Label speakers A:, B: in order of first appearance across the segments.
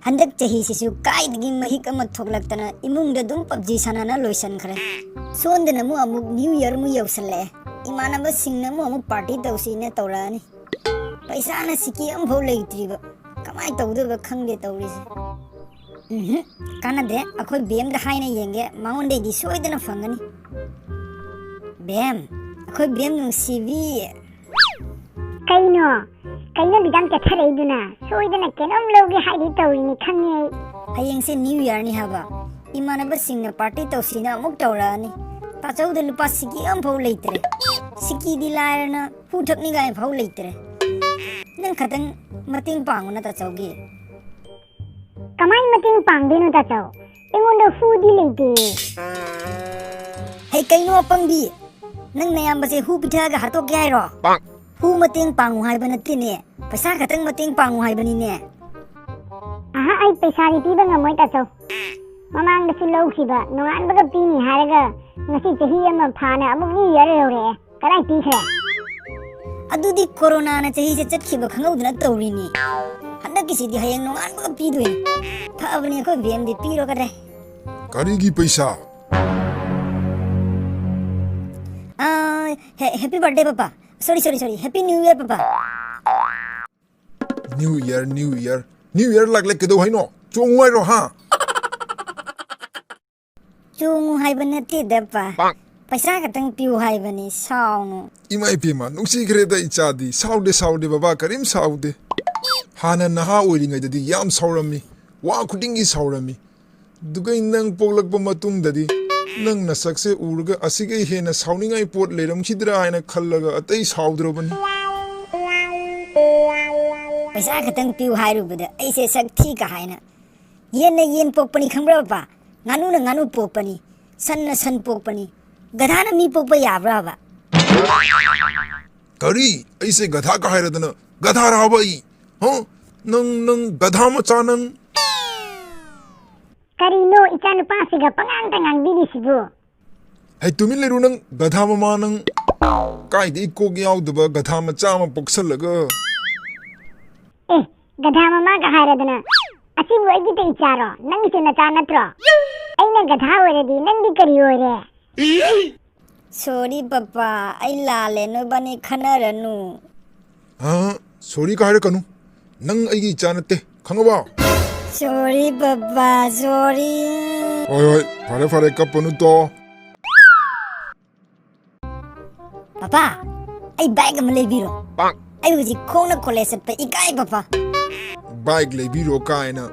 A: Handak chahi sisu kaidgi mahik ama thoklakna imungda dum PUBG sanana loisan khare sondana mu amuk new year mu yausale imanaba singna mu amuk party tawsine tawrani paisa na siki am bho leitriba kamai tawdu khangde tawrise kanade akhoi bem da haina yenge maunde di soidana fangani bem akhoi bem nung CV
B: kaino bidam ka thareiduna soidana kenom loge haidi tawrini khange
A: hayeng se new year ni haba imanaba singna party tawsina amuk tawrani ta chauda lupa siki am bho leitre siki di lairna hu thakni gai bho leitre nang khatang mating panguna ta chaugi
B: kamai mating pangdenu ta chau engonda foodi leite
A: hey kaino pangbi nang nayam base hu pitha ga hato kya ro hu mating pangu hai banati ne paisa khatang mating pangu hai bani ne
B: aha ai paisa ri ti ba ngamoi ta chau mamang da silau khiba nongan ba ga pi ni haraga ngasi chahi ama phana amuk ni yare re karai ti khre
A: adudi corona na chahi se chat khiba khangau na tawri ni handa kisi di hayang nongan ba pi doi tha abni ko vem di pi ro ka re
C: karigi paisa
A: happy birthday papa sorry happy new year papa
C: new year like kedo haino chongwai ro ha
A: chung hai banati da pa paisa ka tang piu hai bani saunu
C: imai pima nungsi gre da ichadi saude baba karim saude hana naha oiringai dadi yam saurami wa khudingi saurami dugai nang polak ba matung dadi nang na sakse urga asige hena sauningai pot leram khidra haina khallaga atai saudrobani
A: paisa ka tang piu hai ru bada ai se sak thi ka haina yen pokpani khangbra pa nganu na nganu pokpani san na san pokpani gadha na mi pokpa yabra ba
C: kari aise gadha ka hairadana gadha rabai ho nang gadha ma chanang
B: karino ichanu pasiga pangang tangang bidi sibu
C: hai tumin leru nang gadha ma nang kai de ko gyaw daba gadha ma chama poksalaga
B: gadha mama ka hairadana asibu agi te icharo nang se na chanatro aina gadha ore di nang di kari ore
A: sorry papa ai la le no bani khanaranu
C: ha sorry ka haira kanu nang aigi chanate khangaba
A: sorry papa sorry
C: oi fare kapanu to
A: papa ai bag ma le biro ai uji khona college pe ikai papa
C: bike le biro kaina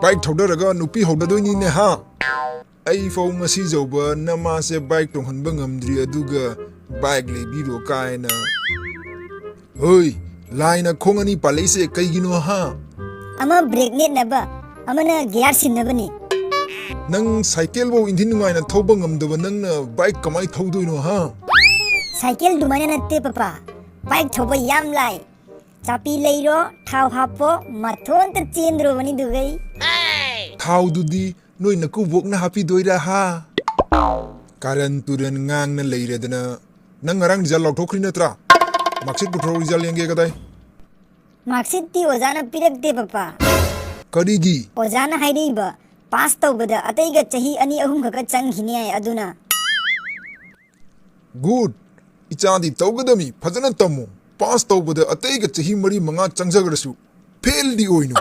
C: bike thodaraga nupi hodadoi ni ne ha ai fo ngasi joba nama se bike tong hanba ngamdri aduga bike le biro kaina oi laina khongani palaise kaigino ha
A: ama brake net na ba amana gear sin na bani
C: nang cycle bo indin nungai na thoba ngamdaba nang na bike kamai thodoino ha
A: cycle dumana na te papa bike thoba yam lai chapi leiro thau hapo mathon ta chendro bani dugai
C: thau dudi noi na ku bok na happy doira ha karan turan ngang na leiredana nang ngarang result lauthokri natra marksheet putro result yenge kadai
A: marksheet ti ojana pirak de papa
C: karigi
A: ojana haidei ba pass tawbada atai ga chahi ani ahum ka chang hine ai aduna
C: good ichadi tawgadami phajana tamu pass tawbada atai ga chahi mari manga changjagarasu fail di oinu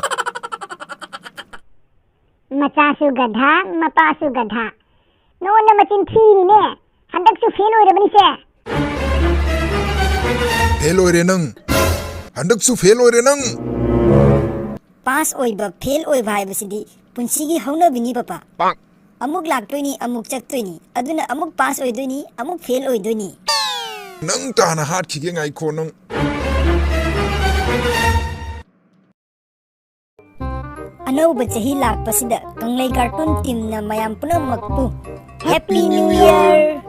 B: machasu gadha mapasu gadha no na machin thi ni ne handak su fail ore bani se
C: fail oire nang handak su fail oire nang
A: pass oi ba fail oi bhai basidi punsi gi hauna bini papa amuk lak toini amuk chak toini aduna amuk pass oi doini amuk fail oi doini
C: nang ta na hat khige ngai kho nang
A: anauba chahi lakpasida Kanglei cartoon team na mayam punamakpu happy new year